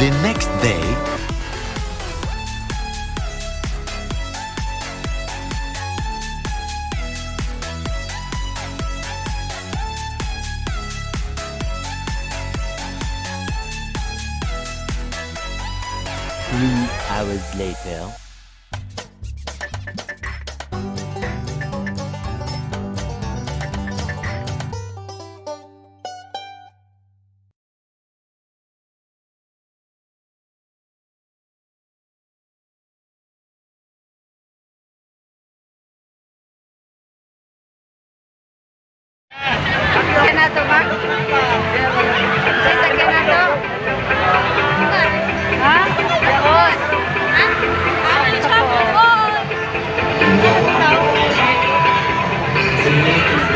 The next day, hours later. Sakyan na to ba? Sasakyan na to? Ha? Tapos?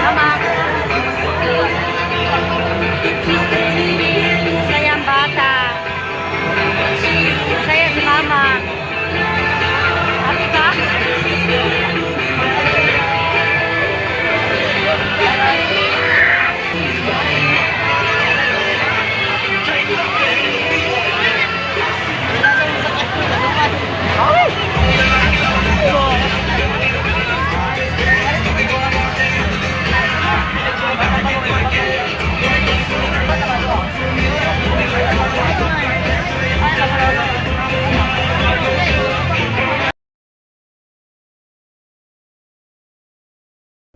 Mama. Masaya ang bata. Masaya si mama. Happy ka?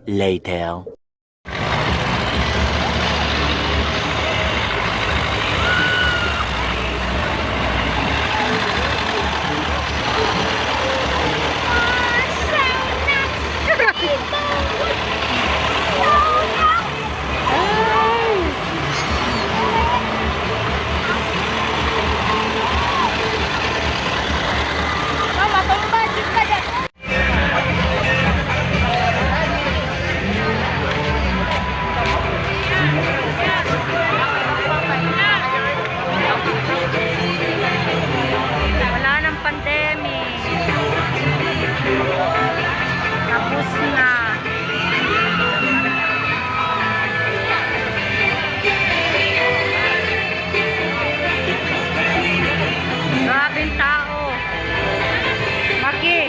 Later. Mama, pang-budget ka dyan. Wala nang pandemic. Tapos na. Grabing tao. Maki.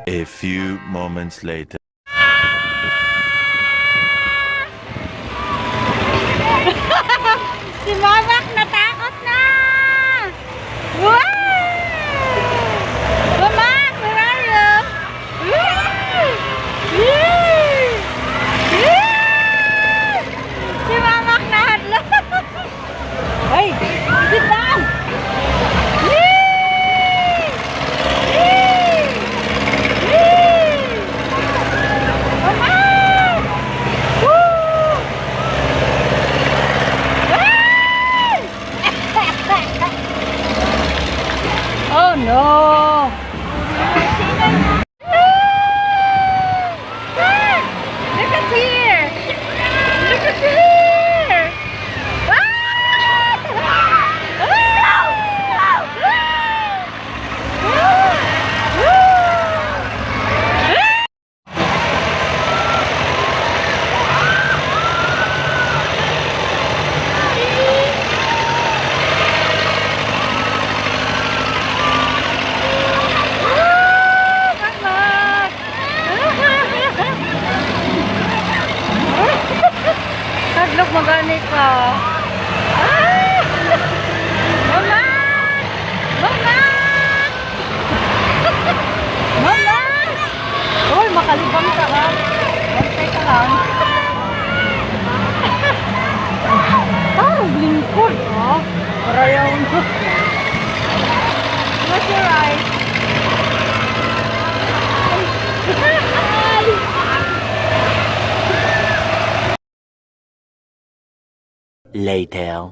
a few moments later. Si Mamak natakot na! Wow! Mamak, where are you? Si Mamak nahadlo. Hey, sit down! Mamak! Woo! Oh no! Look at here! Look at here! Hadlok magani ka. Mama! Mama! Mama! Uy, makalibang ka ha. Bantay ka lang. Parang lingkod ha. Parayaw mo. Close your eyes. Later.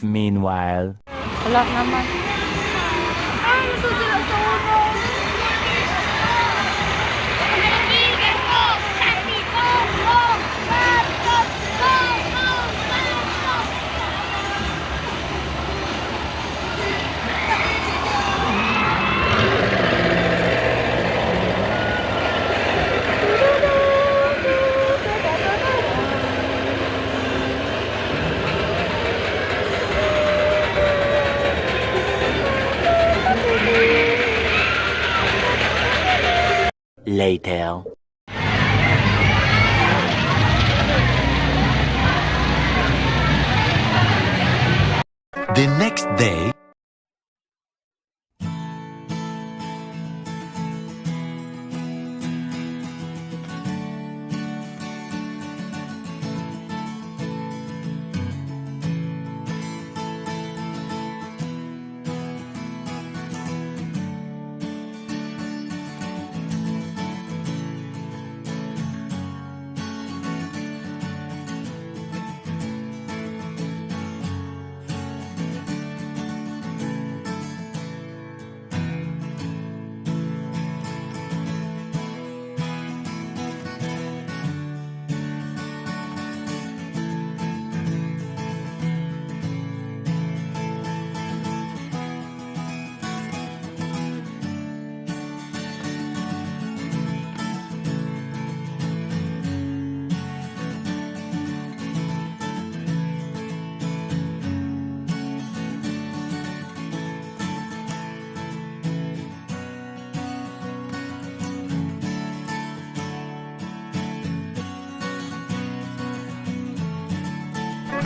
Meanwhile, Wala naman. Ay, natutulog sa ulo. later. The next day,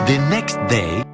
the next day,